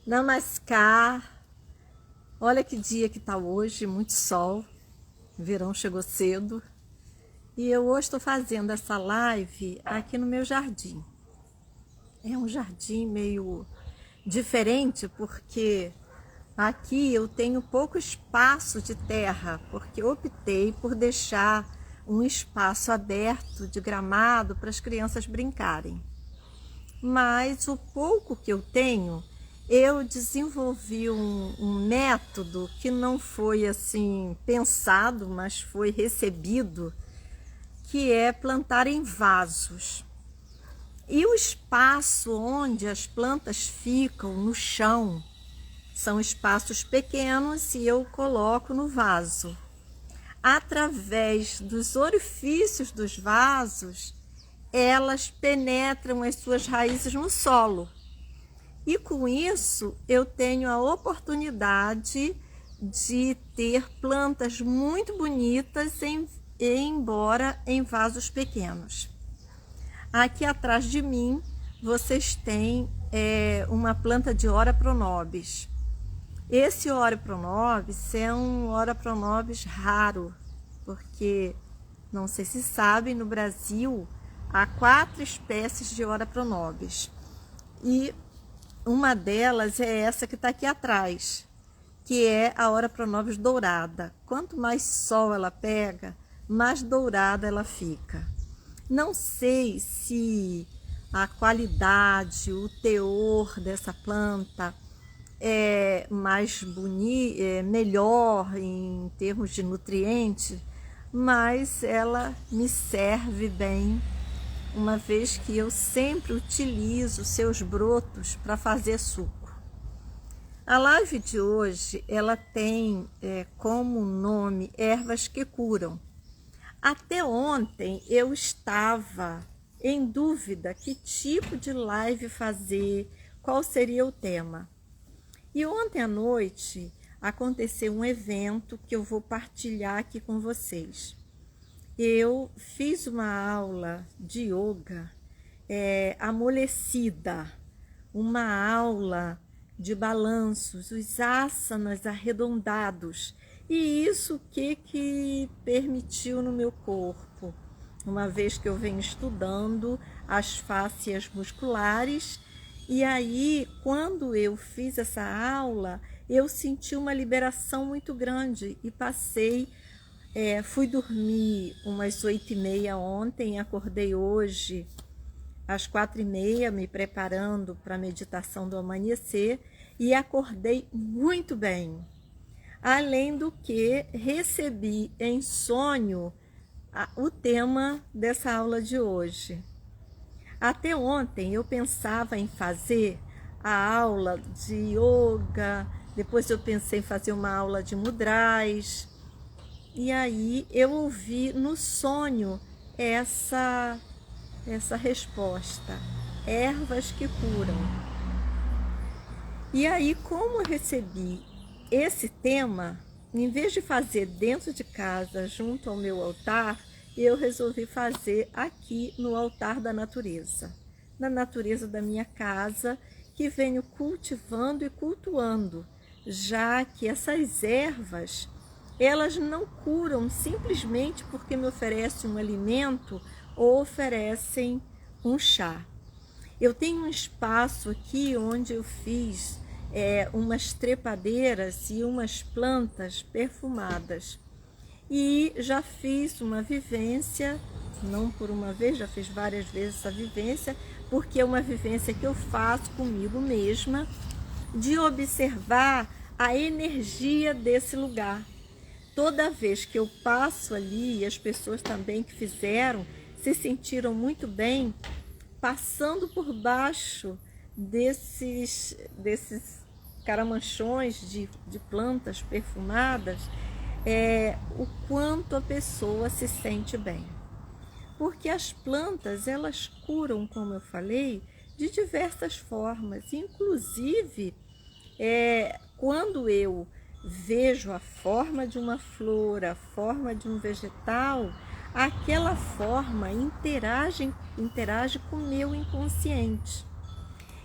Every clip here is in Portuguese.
Namaskar. Olha que dia que tá hoje, muito sol. O verão chegou cedo. E eu hoje estou fazendo essa live aqui no meu jardim. É um jardim meio diferente porque aqui eu tenho pouco espaço de terra, porque eu optei por deixar um espaço aberto de gramado para as crianças brincarem. Mas o pouco que eu tenho, eu desenvolvi um método que não foi assim pensado, mas foi recebido, que é plantar em vasos. E o espaço onde as plantas ficam no chão são espaços pequenos e eu coloco no vaso. Através dos orifícios dos vasos, elas penetram as suas raízes no solo. E com isso, eu tenho a oportunidade de ter plantas muito bonitas, embora em vasos pequenos. Aqui atrás de mim, vocês têm uma planta de Ora Pronobis. Esse Ora Pronobis é um Ora Pronobis raro, porque, não sei se sabem, no Brasil há 4 espécies de Ora Pronobis. E uma delas é essa que está aqui atrás, que é a Ora Pronobis dourada. Quanto mais sol ela pega, mais dourada ela fica. Não sei se a qualidade, o teor dessa planta é mais bonito, melhor em termos de nutrientes, mas ela me serve bem, uma vez que eu sempre utilizo seus brotos para fazer suco. A live de hoje, ela tem como nome Ervas que Curam. Até ontem eu estava em dúvida que tipo de live fazer, qual seria o tema. E ontem à noite aconteceu um evento que eu vou partilhar aqui com vocês. Eu fiz uma aula de yoga amolecida, uma aula de balanços, os asanas arredondados. E isso que permitiu no meu corpo, uma vez que eu venho estudando as fáscias musculares. E aí, quando eu fiz essa aula, eu senti uma liberação muito grande e fui dormir umas 8h30 ontem, acordei hoje às 4h30, me preparando para a meditação do amanhecer, e acordei muito bem. Além do que recebi em sonho o tema dessa aula de hoje. Até ontem eu pensava em fazer a aula de yoga, depois eu pensei em fazer uma aula de mudras, e aí eu ouvi no sonho essa resposta: ervas que curam. E aí, como eu recebi esse tema, em vez de fazer dentro de casa, junto ao meu altar, eu resolvi fazer aqui no altar da natureza, na natureza da minha casa, que venho cultivando e cultuando, já que essas ervas, elas não curam simplesmente porque me oferecem um alimento ou oferecem um chá. Eu tenho um espaço aqui onde eu fiz umas trepadeiras e umas plantas perfumadas. E já fiz uma vivência, não por uma vez, já fiz várias vezes essa vivência, porque é uma vivência que eu faço comigo mesma, de observar a energia desse lugar. Toda vez que eu passo ali, e as pessoas também que fizeram, se sentiram muito bem, passando por baixo desses caramanchões de plantas perfumadas, o quanto a pessoa se sente bem. Porque as plantas, elas curam, como eu falei, de diversas formas. Inclusive, quando eu vejo a forma de uma flor, a forma de um vegetal, aquela forma interage com o meu inconsciente.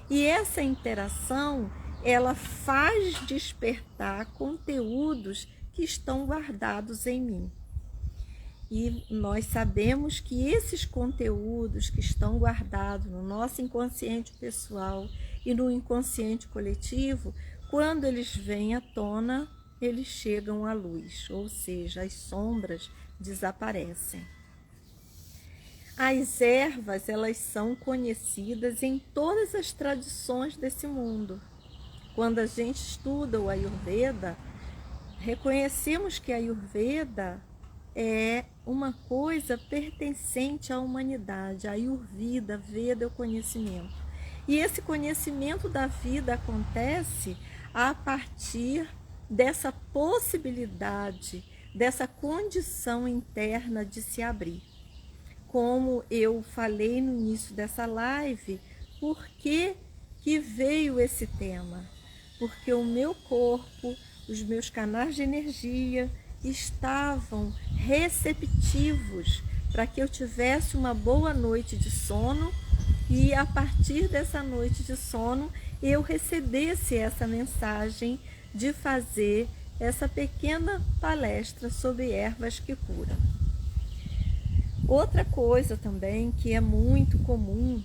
E essa interação ela faz despertar conteúdos que estão guardados em mim. E nós sabemos que esses conteúdos que estão guardados no nosso inconsciente pessoal e no inconsciente coletivo, quando eles vêm à tona, eles chegam à luz, ou seja, as sombras desaparecem. As ervas, elas são conhecidas em todas as tradições desse mundo. Quando a gente estuda o Ayurveda, reconhecemos que a Ayurveda é uma coisa pertencente à humanidade. A Ayurveda, Veda é o conhecimento. E esse conhecimento da vida acontece a partir dessa possibilidade, dessa condição interna de se abrir. Como eu falei no início dessa live, por que veio esse tema? Porque o meu corpo, os meus canais de energia estavam receptivos para que eu tivesse uma boa noite de sono e a partir dessa noite de sono eu recebesse essa mensagem de fazer essa pequena palestra sobre ervas que curam. Outra coisa também que é muito comum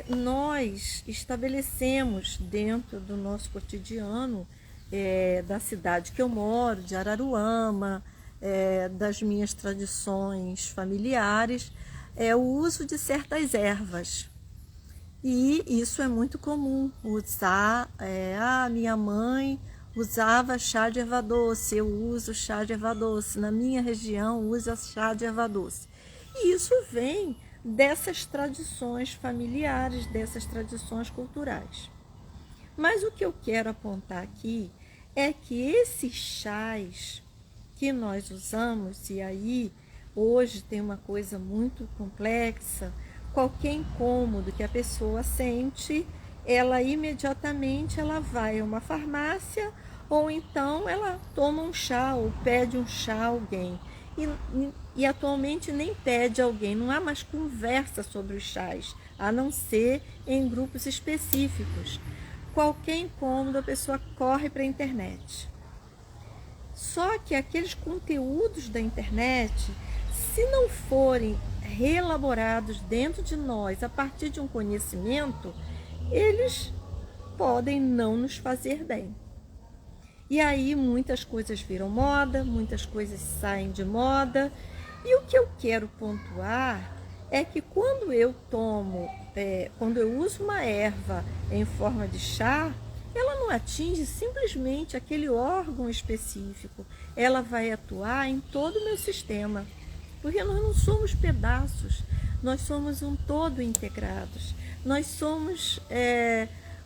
nós estabelecemos dentro do nosso cotidiano da cidade que eu moro, de Araruama, das minhas tradições familiares, o uso de certas ervas. E isso é muito comum, usar, minha mãe usava chá de erva doce, eu uso chá de erva doce, na minha região usa chá de erva doce. E isso vem dessas tradições familiares, dessas tradições culturais. Mas o que eu quero apontar aqui é que esses chás que nós usamos, e aí hoje tem uma coisa muito complexa, qualquer incômodo que a pessoa sente, ela imediatamente vai a uma farmácia ou então ela toma um chá ou pede um chá a alguém. E atualmente nem pede alguém, não há mais conversa sobre os chás, a não ser em grupos específicos. Qualquer incômodo, a pessoa corre para a internet. Só que aqueles conteúdos da internet, se não forem reelaborados dentro de nós a partir de um conhecimento, eles podem não nos fazer bem. E aí muitas coisas viram moda, muitas coisas saem de moda. E o que eu quero pontuar é que quando eu quando eu uso uma erva em forma de chá, ela não atinge simplesmente aquele órgão específico. Ela vai atuar em todo o meu sistema. Porque nós não somos pedaços, nós somos um todo integrados. Nós somos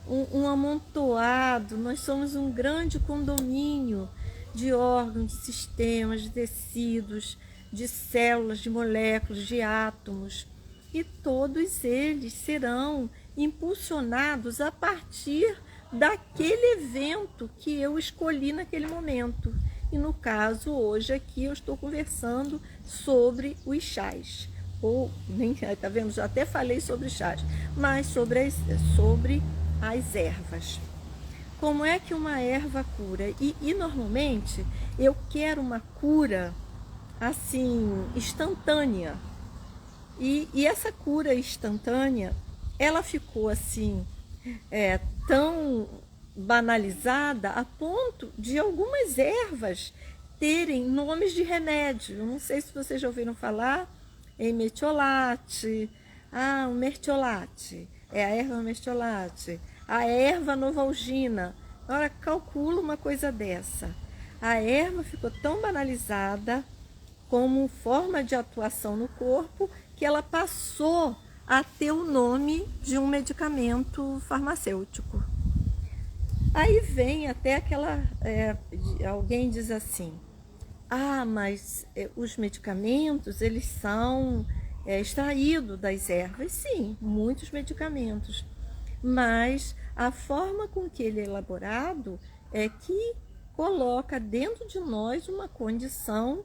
um amontoado, nós somos um grande condomínio de órgãos, de sistemas, de tecidos, de células, de moléculas, de átomos. E todos eles serão impulsionados a partir daquele evento que eu escolhi naquele momento. E no caso, hoje aqui eu estou conversando sobre os chás. Tá vendo? Já até falei sobre chás, mas sobre as ervas. Como é que uma erva cura? E normalmente eu quero uma cura assim, instantânea. E essa cura instantânea, ela ficou assim, tão banalizada a ponto de algumas ervas terem nomes de remédio. Eu não sei se vocês já ouviram falar em metiolate. O mertiolate, a erva mertiolate. A erva novalgina. Agora, calcula uma coisa dessa. A erva ficou tão banalizada como forma de atuação no corpo que ela passou a ter o nome de um medicamento farmacêutico. Aí vem até alguém diz assim, mas os medicamentos, eles são extraídos das ervas. Sim, muitos medicamentos. Mas a forma com que ele é elaborado é que coloca dentro de nós uma condição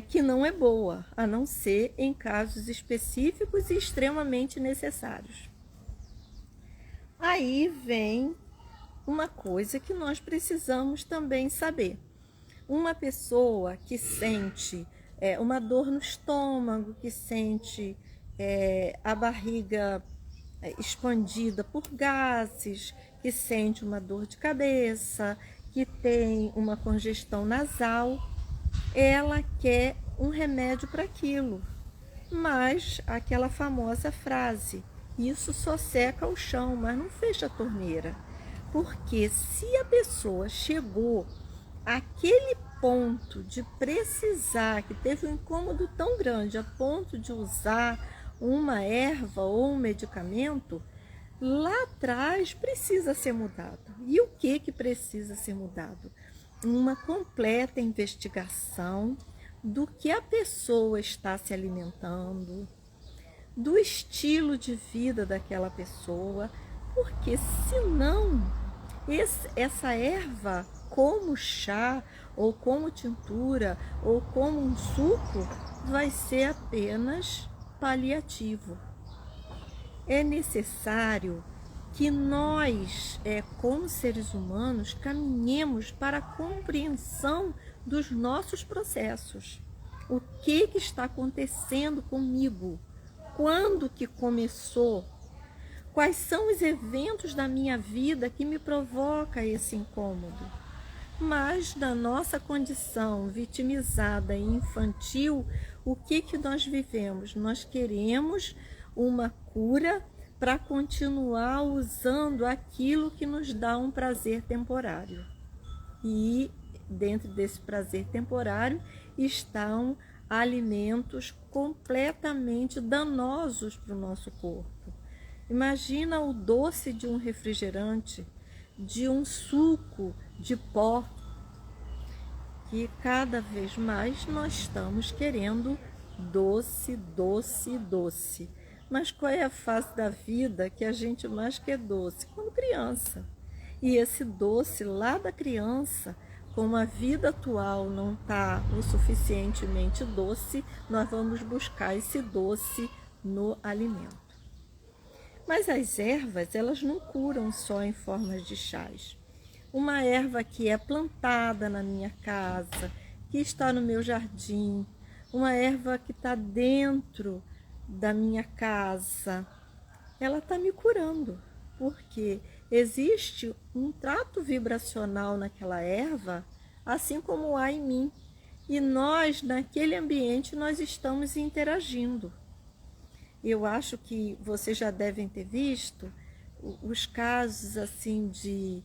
que não é boa, a não ser em casos específicos e extremamente necessários. Aí vem uma coisa que nós precisamos também saber. Uma pessoa que sente uma dor no estômago, que sente a barriga expandida por gases, que sente uma dor de cabeça, que tem uma congestão nasal, ela quer um remédio para aquilo. Mas aquela famosa frase, isso só seca o chão, mas não fecha a torneira. Porque se a pessoa chegou àquele ponto de precisar, que teve um incômodo tão grande a ponto de usar uma erva ou um medicamento, lá atrás precisa ser mudado. E o que precisa ser mudado? Uma completa investigação do que a pessoa está se alimentando, do estilo de vida daquela pessoa, porque senão essa erva, como chá, ou como tintura, ou como um suco, vai ser apenas paliativo. É necessário que nós, como seres humanos, caminhemos para a compreensão dos nossos processos. O que está acontecendo comigo? Quando que começou? Quais são os eventos da minha vida que me provoca esse incômodo? Mas na nossa condição vitimizada e infantil, o que nós vivemos? Nós queremos uma cura para continuar usando aquilo que nos dá um prazer temporário. E dentro desse prazer temporário estão alimentos completamente danosos para o nosso corpo. Imagina o doce de um refrigerante, de um suco de pó, que cada vez mais nós estamos querendo doce, doce, doce. Mas qual é a fase da vida que a gente mais quer doce? Quando criança. E esse doce lá da criança, como a vida atual não está o suficientemente doce, nós vamos buscar esse doce no alimento. Mas as ervas, elas não curam só em formas de chás. Uma erva que é plantada na minha casa, que está no meu jardim, uma erva que está dentro da minha casa, ela está me curando, porque existe um trato vibracional naquela erva, assim como há em mim. E nós, naquele ambiente, nós estamos interagindo. Eu acho que vocês já devem ter visto os casos assim de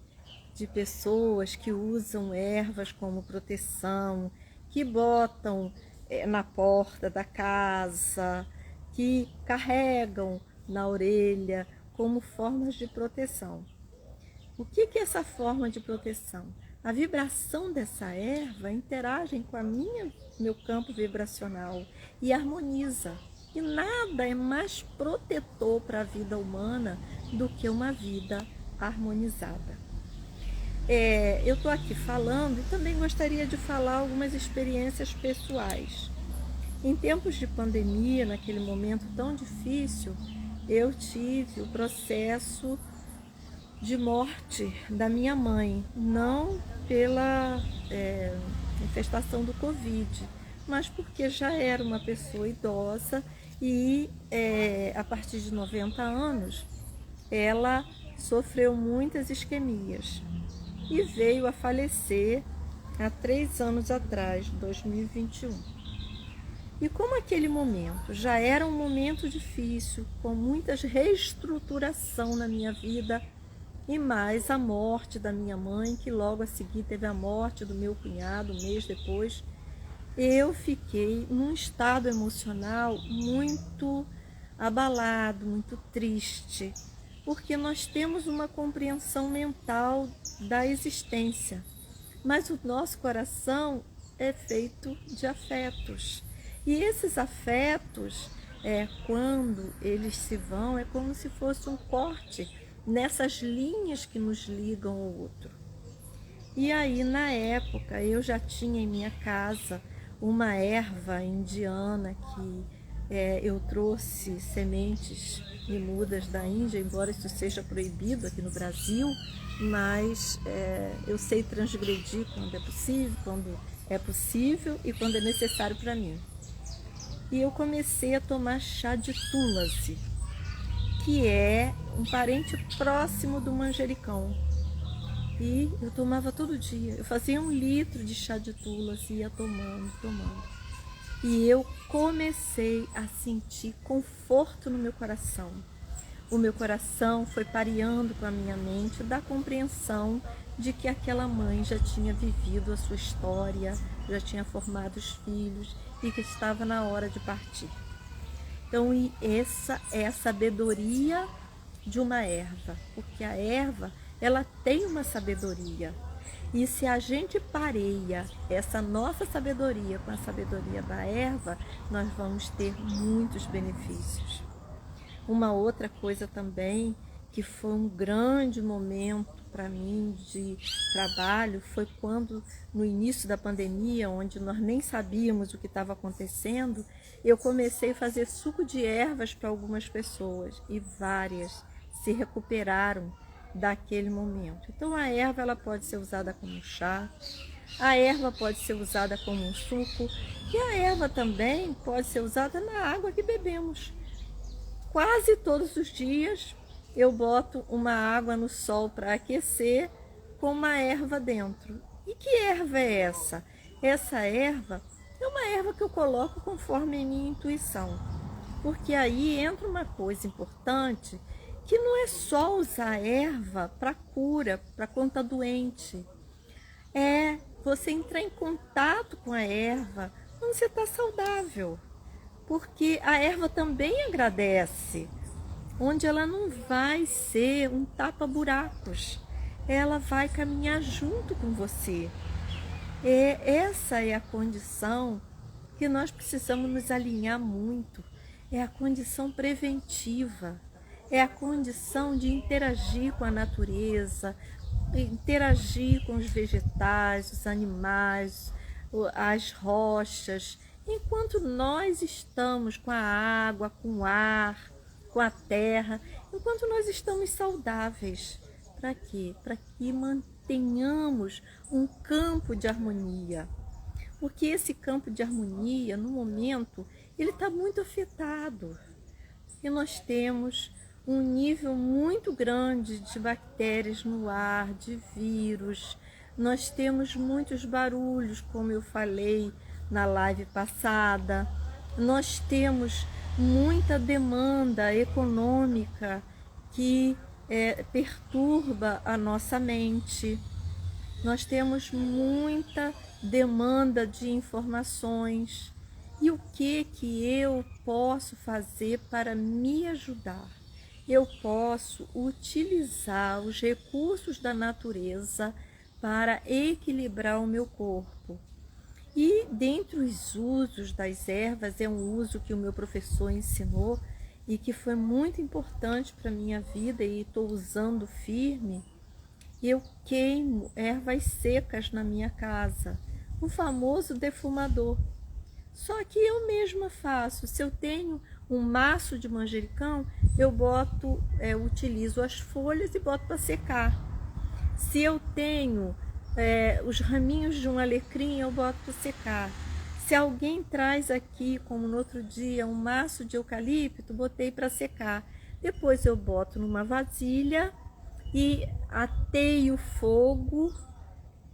pessoas que usam ervas como proteção, que botam na porta da casa, que carregam na orelha como formas de proteção. O que é essa forma de proteção? A vibração dessa erva interage com meu campo vibracional e harmoniza. E nada é mais protetor para a vida humana do que uma vida harmonizada. Eu estou aqui falando e também gostaria de falar algumas experiências pessoais. Em tempos de pandemia, naquele momento tão difícil, eu tive o processo de morte da minha mãe, não pela infestação do Covid, mas porque já era uma pessoa idosa e a partir de 90 anos ela sofreu muitas isquemias e veio a falecer há 3 anos atrás, 2021. E como aquele momento já era um momento difícil, com muita reestruturação na minha vida, e mais a morte da minha mãe, que logo a seguir teve a morte do meu cunhado, um mês depois, eu fiquei num estado emocional muito abalado, muito triste, porque nós temos uma compreensão mental da existência, mas o nosso coração é feito de afetos. E esses afetos, quando eles se vão, é como se fosse um corte nessas linhas que nos ligam ao outro. E aí, na época, eu já tinha em minha casa uma erva indiana que eu trouxe sementes e mudas da Índia, embora isso seja proibido aqui no Brasil, mas eu sei transgredir quando é possível e quando é necessário para mim. E eu comecei a tomar chá de túlase, que é um parente próximo do manjericão. E eu tomava todo dia. Eu fazia 1 litro de chá de túlase e ia tomando. E eu comecei a sentir conforto no meu coração. O meu coração foi pareando com a minha mente da compreensão de que aquela mãe já tinha vivido a sua história, já tinha formado os filhos e que estava na hora de partir. Então, essa é a sabedoria de uma erva, porque a erva, ela tem uma sabedoria. E se a gente pareia essa nossa sabedoria com a sabedoria da erva, nós vamos ter muitos benefícios. Uma outra coisa também, que foi um grande momento para mim de trabalho, foi quando, no início da pandemia, onde nós nem sabíamos o que estava acontecendo, eu comecei a fazer suco de ervas para algumas pessoas e várias se recuperaram daquele momento. Então a erva ela pode ser usada como chá, a erva pode ser usada como um suco e a erva também pode ser usada na água que bebemos. Quase todos os dias eu boto uma água no sol para aquecer com uma erva dentro. E que erva é essa? Essa erva é uma erva que eu coloco conforme a minha intuição. Porque aí entra uma coisa importante, que não é só usar erva para cura, para quando está doente. É você entrar em contato com a erva quando você está saudável. Porque a erva também agradece, onde ela não vai ser um tapa-buracos, ela vai caminhar junto com você. Essa é a condição que nós precisamos nos alinhar muito, é a condição preventiva, é a condição de interagir com a natureza, interagir com os vegetais, os animais, as rochas, enquanto nós estamos com a água, com o ar, com a terra, enquanto nós estamos saudáveis. Para quê? Para que mantenhamos um campo de harmonia. Porque esse campo de harmonia, no momento, ele está muito afetado. E nós temos um nível muito grande de bactérias no ar, de vírus. Nós temos muitos barulhos, como eu falei na live passada. Nós temos muita demanda econômica que perturba a nossa mente. Nós temos muita demanda de informações. E o que eu posso fazer para me ajudar? Eu posso utilizar os recursos da natureza para equilibrar o meu corpo. E dentre os usos das ervas, é um uso que o meu professor ensinou e que foi muito importante para a minha vida e estou usando firme. Eu queimo ervas secas na minha casa, o famoso defumador. Só que eu mesma faço. Se eu tenho um maço de manjericão, eu utilizo as folhas e boto para secar. Se eu tenho os raminhos de um alecrim, eu boto para secar. Se alguém traz aqui, como no outro dia, um maço de eucalipto, botei para secar. Depois eu boto numa vasilha e ateio o fogo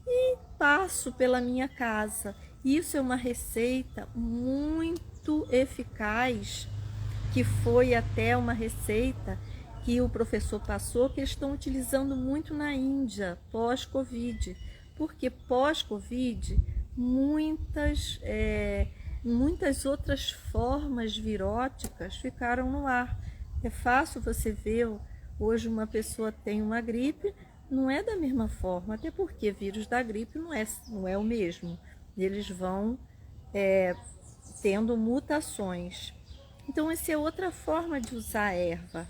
e passo pela minha casa. Isso é uma receita muito eficaz, que foi até uma receita que o professor passou, que eles estão utilizando muito na Índia, pós-Covid. Porque pós-Covid, muitas outras formas viróticas ficaram no ar. É fácil você ver, hoje uma pessoa tem uma gripe, não é da mesma forma, até porque vírus da gripe não é o mesmo. Eles vão tendo mutações. Então, essa é outra forma de usar a erva.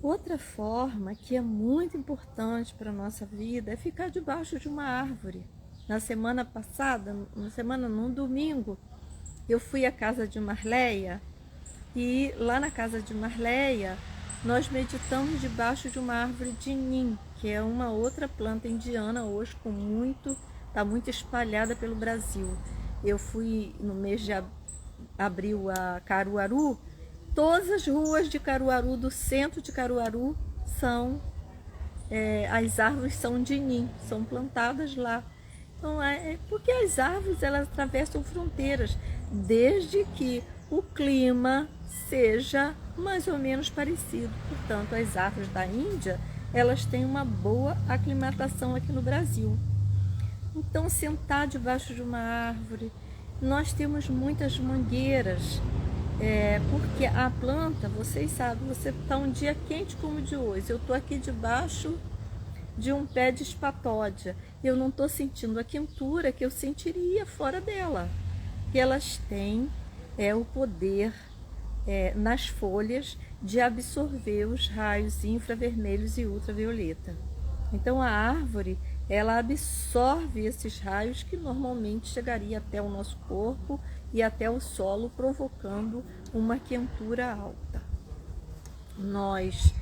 Outra forma que é muito importante para a nossa vida é ficar debaixo de uma árvore. Na semana passada, num domingo, eu fui à casa de Marleia e lá na casa de Marleia nós meditamos debaixo de uma árvore de nim, que é uma outra planta indiana hoje está muito espalhada pelo Brasil. Eu fui no mês de abril a Caruaru, todas as ruas de Caruaru, do centro de Caruaru, as árvores são de ninho, são plantadas lá. Então, porque as árvores elas atravessam fronteiras, desde que o clima seja mais ou menos parecido. Portanto, as árvores da Índia, elas têm uma boa aclimatação aqui no Brasil. Então, sentar debaixo de uma árvore, nós temos muitas mangueiras, porque a planta, vocês sabem, você está um dia quente como o de hoje, eu estou aqui debaixo de um pé de espatódia, eu não estou sentindo a quentura que eu sentiria fora dela, que elas têm o poder nas folhas de absorver os raios infravermelhos e ultravioleta. Então a árvore, ela absorve esses raios que normalmente chegaria até o nosso corpo e até o solo, provocando uma quentura alta. Nós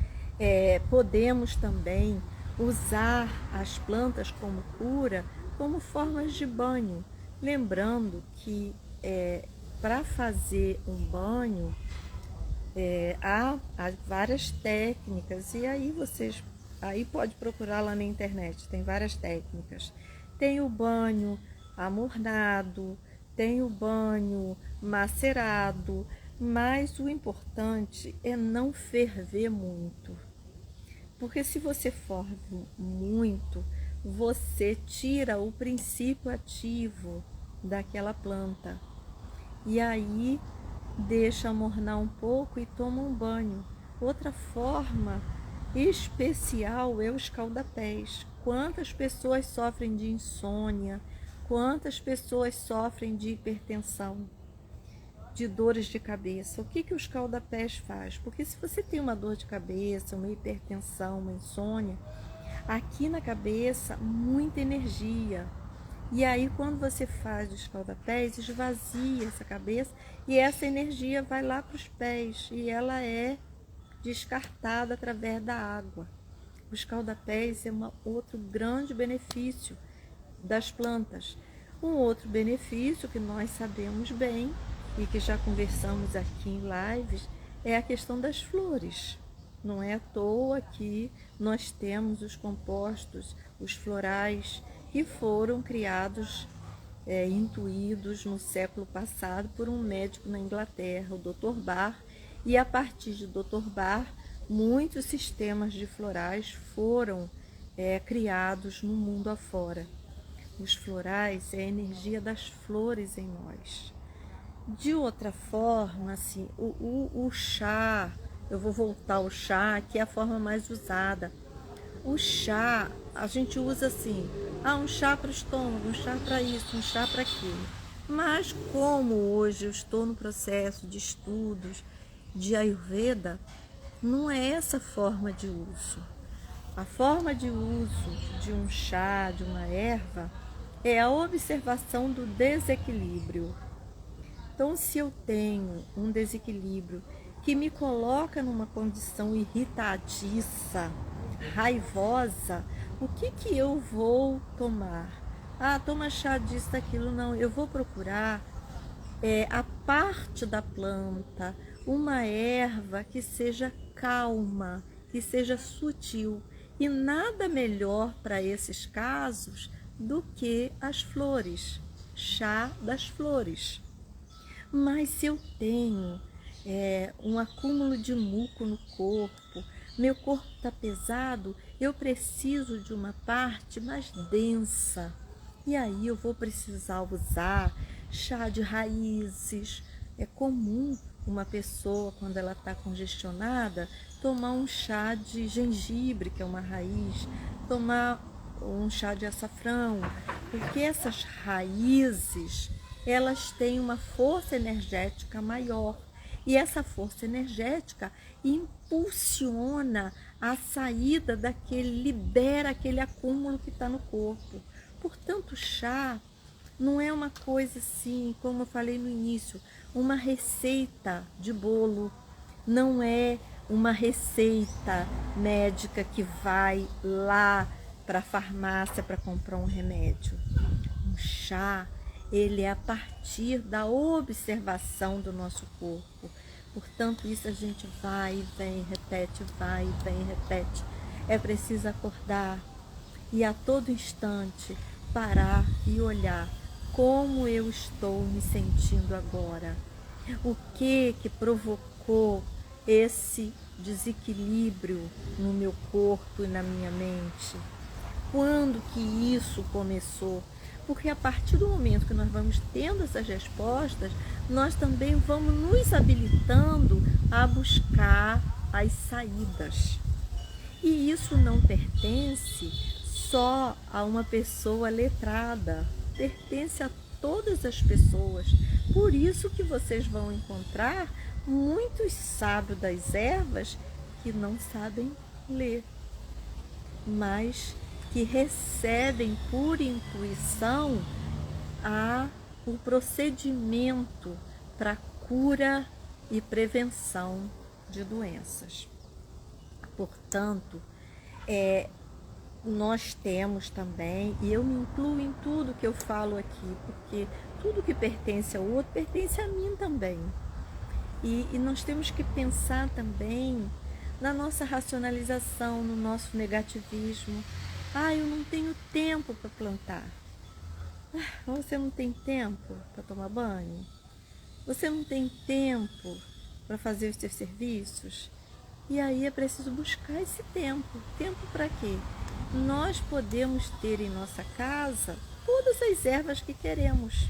podemos também usar as plantas como cura, como formas de banho. Lembrando que para fazer um banho há várias técnicas, e aí pode procurar lá na internet, tem várias técnicas. Tem o banho amornado, tem o banho macerado, mas o importante é não ferver muito. Porque se você ferve muito, você tira o princípio ativo daquela planta. E aí deixa amornar um pouco e toma um banho. Outra forma especial é o escaldapés. Quantas pessoas sofrem de insônia? Quantas pessoas sofrem de hipertensão? De dores de cabeça? O que o escaldapés faz? Porque se você tem uma dor de cabeça, uma hipertensão, uma insônia, aqui na cabeça, muita energia. E aí, quando você faz o escaldapés, esvazia essa cabeça e essa energia vai lá para os pés e ela é descartada através da água. O escaldapés é outro grande benefício das plantas. Um outro benefício que nós sabemos bem e que já conversamos aqui em lives é a questão das flores. Não é à toa que nós temos os compostos, os florais, que foram criados, intuídos no século passado por um médico na Inglaterra, o Dr. Barr, e a partir de Dr. Barr, muitos sistemas de florais foram criados no mundo afora. Os florais é a energia das flores em nós. De outra forma, assim, o chá, eu vou voltar ao chá, que é a forma mais usada. O chá, a gente usa assim, um chá para o estômago, um chá para isso, um chá para aquilo. Mas como hoje eu estou no processo de estudos de Ayurveda, não é essa forma de uso. A forma de uso de um chá, de uma erva, é a observação do desequilíbrio. Então, se eu tenho um desequilíbrio que me coloca numa condição irritadiça, raivosa, o que eu vou tomar? Toma chá disso, daquilo. Não, eu vou procurar a parte da planta, uma erva que seja calma, que seja sutil. E nada melhor para esses casos do que as flores, chá das flores. Mas se eu tenho um acúmulo de muco no corpo, meu corpo está pesado, eu preciso de uma parte mais densa. E aí eu vou precisar usar chá de raízes. É comum uma pessoa, quando ela está congestionada, tomar um chá de gengibre, que é uma raiz, tomar um chá de açafrão, porque essas raízes, elas têm uma força energética maior. E essa força energética impulsiona a saída libera aquele acúmulo que está no corpo. Portanto, o chá não é uma coisa assim, como eu falei no início, uma receita de bolo, não é uma receita médica que vai lá para a farmácia para comprar um remédio. Um chá, ele é a partir da observação do nosso corpo. Portanto, isso a gente vai e vem, repete, vai e vem, repete. É preciso acordar e a todo instante parar e olhar como eu estou me sentindo agora. O que provocou esse desequilíbrio no meu corpo e na minha mente? Quando que isso começou? Porque a partir do momento que nós vamos tendo essas respostas, nós também vamos nos habilitando a buscar as saídas. E isso não pertence só a uma pessoa letrada, pertence a todas as pessoas. Por isso que vocês vão encontrar muitos sábios das ervas que não sabem ler, mas que recebem por intuição o procedimento para cura e prevenção de doenças. Portanto, nós temos também, e eu me incluo em tudo que eu falo aqui, porque tudo que pertence ao outro pertence a mim também. E nós temos que pensar também na nossa racionalização, no nosso negativismo. Eu não tenho tempo para plantar. Você não tem tempo para tomar banho? Você não tem tempo para fazer os seus serviços? E aí é preciso buscar esse tempo. Tempo para quê? Nós podemos ter em nossa casa todas as ervas que queremos.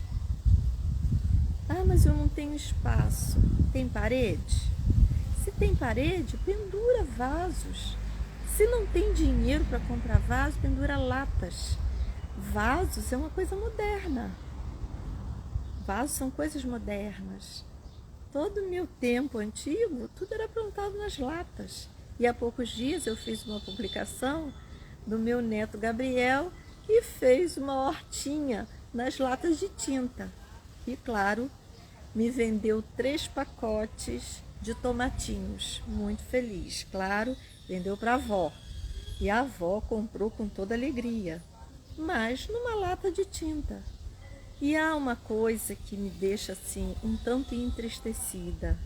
Mas eu não tenho espaço. Tem parede? Se tem parede, pendura vasos. Se não tem dinheiro para comprar vaso, pendura latas. Vasos é uma coisa moderna. Vasos são coisas modernas. Todo o meu tempo antigo, tudo era plantado nas latas. E há poucos dias eu fiz uma publicação do meu neto Gabriel, que fez uma hortinha nas latas de tinta. E claro, me vendeu 3 pacotes de tomatinhos. Muito feliz. Claro, vendeu para a avó. E a avó comprou com toda alegria, mas numa lata de tinta. E há uma coisa que me deixa assim um tanto entristecida.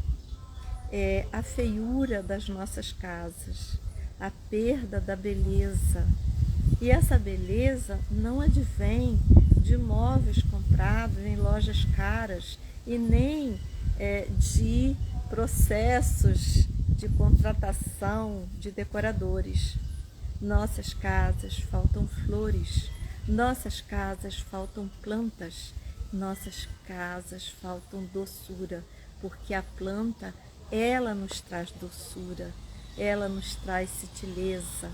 É a feiura das nossas casas, a perda da beleza. E essa beleza não advém de móveis comprados em lojas caras e nem de processos de contratação de decoradores. Nossas casas faltam flores, nossas casas faltam plantas, nossas casas faltam doçura, porque a planta, ela nos traz doçura, ela nos traz sutileza.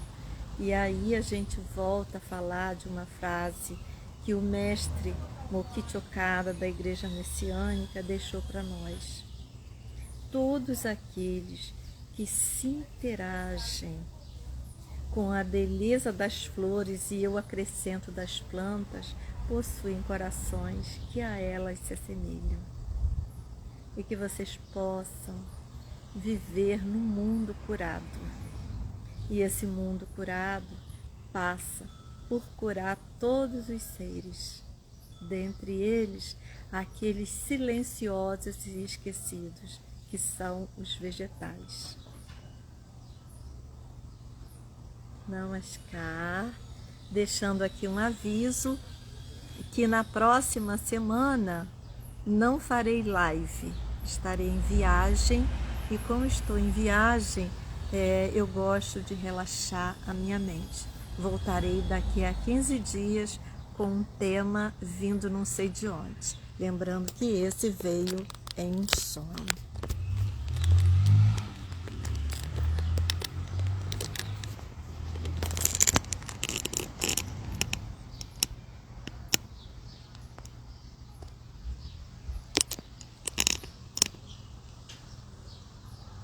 E aí a gente volta a falar de uma frase que o mestre Mokichi Okada da Igreja Messiânica deixou para nós. Todos aqueles que se interagem com a beleza das flores, e eu acrescento das plantas, possuem corações que a elas se assemelham. E que vocês possam viver num mundo curado. E esse mundo curado passa por curar todos os seres, dentre eles aqueles silenciosos e esquecidos, que são os vegetais. Namaskar, deixando aqui um aviso que na próxima semana não farei live, estarei em viagem, e como estou em viagem, eu gosto de relaxar a minha mente. Voltarei daqui a 15 dias com um tema vindo não sei de onde, lembrando que esse veio em um sonho.